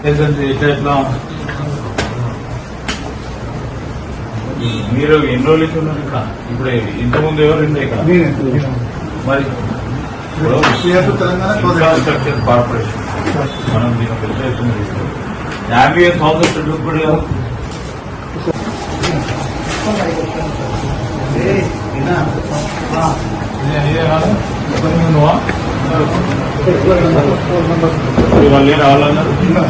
ఎట్లా మీరు ఎన్ని రోజులు ఇచ్చి ఉన్నారు ఇక్కడ? ఇప్పుడు ఇంతకుముందు ఎవరు ఉండే ఇక్కడ? మరి ఇన్ఫ్రాస్ట్రక్చర్ కార్పొరేషన్ మనం దీని పెద్ద ఎత్తున తీసుకుంటాం. Ambience also should look good. నువ్వా వాళ్ళు రావాలన్నారు ఇంకా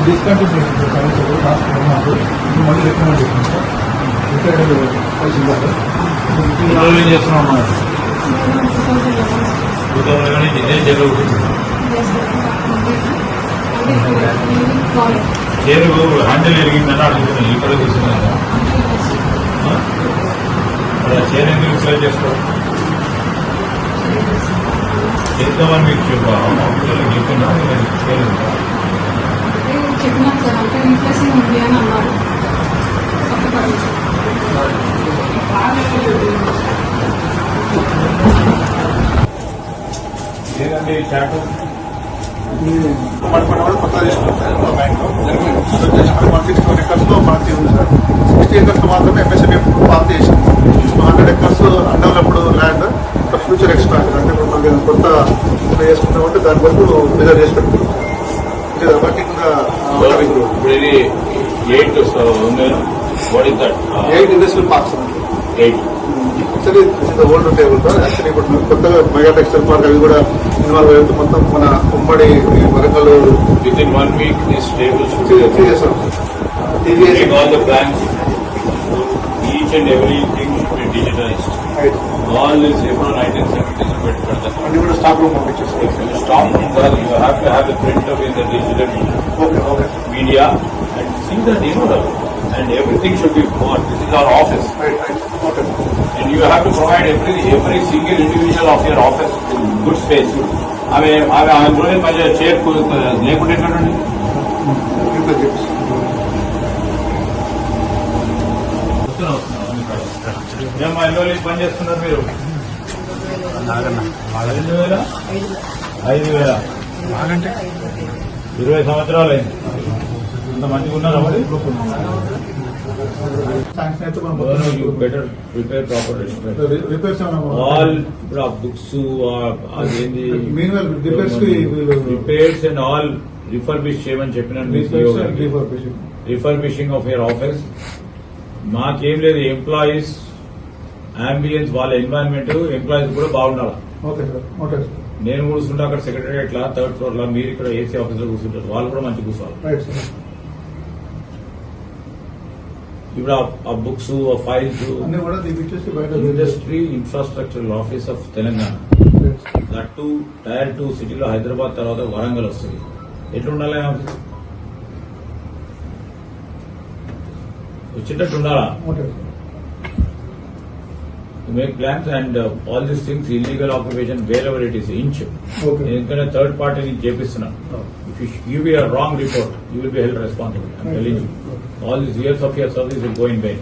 డిస్కంటిన్యూ మళ్ళీ రికమెండ్ ఏం చేస్తున్నాం మనం 2011 ఇదే జరుగుతుంది. చేరు హ్యాండిల్ ఎరిగిందని అడుగుతున్నాను. ఇక్కడ తీసుకున్నాను చేరు ఎందుకు సెలెక్ట్ చేసుకోవాలి? చేద్దామని మీకు చెప్తున్నా చెప్పినాం సార్. అంటే రీప్లేసింగ్ ఉంది అని అన్నారు. ఏదండి చాటు కొత్తగా చేసుకున్నాం బ్యాంక్ 160 ఎకర్స్ లో పార్టీ ఉంది సార్. 60 ఎకర్స్ మాత్రమే ఎంఎస్ఎంఈ పార్టీ చేసాం. 100 acres undeveloped land future expand అంటే మళ్ళీ కొత్త చేసుకుంటామంటే దాని వరకు రిజర్వ్ చేసి పెట్టుకుంటాం. వర్కింగ్ ఇప్పుడు ఇది 8 industrial parks 8 actually old table sir. Actually ఇప్పుడు కొత్తగా మెగా టెక్స్టైల్ పార్క్ అవి కూడా ఇన్వాల్వ్ అవుతుంది. మొత్తం మన ఉమ్మడి Warangal with in 1 week this table చేస్తాం. all the plans, each and everything should be digitized. All this April 1970s అన్ని కూడా స్టాక్ రూమ్ పంపించేస్తాం. stop you have to have the print of in the digital media and see that and everything should be bought. This is our office. And you have to provide every single individual of your office in good space. I mean, I'm going to chair లేకుంటే ఎట్లండి? ఏమో ఎన్నో పని చేస్తున్నారు మీరు? 5,000 20 సంవత్సరాలు అయింది. ఇంత మంచిగా ఉన్నారా మరి? బెటర్ ప్రిపేర్ ప్రాపర్ ఆల్ ఇప్పుడు ఆ బుక్స్ అదేంటి రిపేర్స్ అండ్ ఆల్ రిఫర్బిష్ చేయమని చెప్పినాను. రిఫర్బిషింగ్ ఆఫ్ యువర్ ఆఫీస్. మాకేం లేదు, ఎంప్లాయీస్ అంబియన్స్ వాళ్ళ ఎన్వైరన్మెంట్ ఎంప్లాయీస్ కూడా బాగుండాలి. నేను కూర్చుంటే అక్కడ సెక్రటరియట్ లా 3rd floor లా, మీరు ఇక్కడ ఏసీ ఆఫీస్ లో కూర్చుంటారు, వాళ్ళు కూడా మంచి కూర్చోవాలి. ఇప్పుడు ఆ బుక్స్ ఆ files industry infrastructural office of Telangana that to Tier 2 సిటీలో హైదరాబాద్ తర్వాత వరంగల్ వస్తుంది. ఎట్లుండాలి ఆఫీస్? వచ్చేటట్టు ఉండాలా? Make plans and all these things illegal occupation wherever it is inch. ఎందుకంటే థర్డ్ పార్టీ నుంచి చేపిస్తున్నాను. If you give you wrong report you will be held responsible. I'm telling you. All these years of your service will go in vain.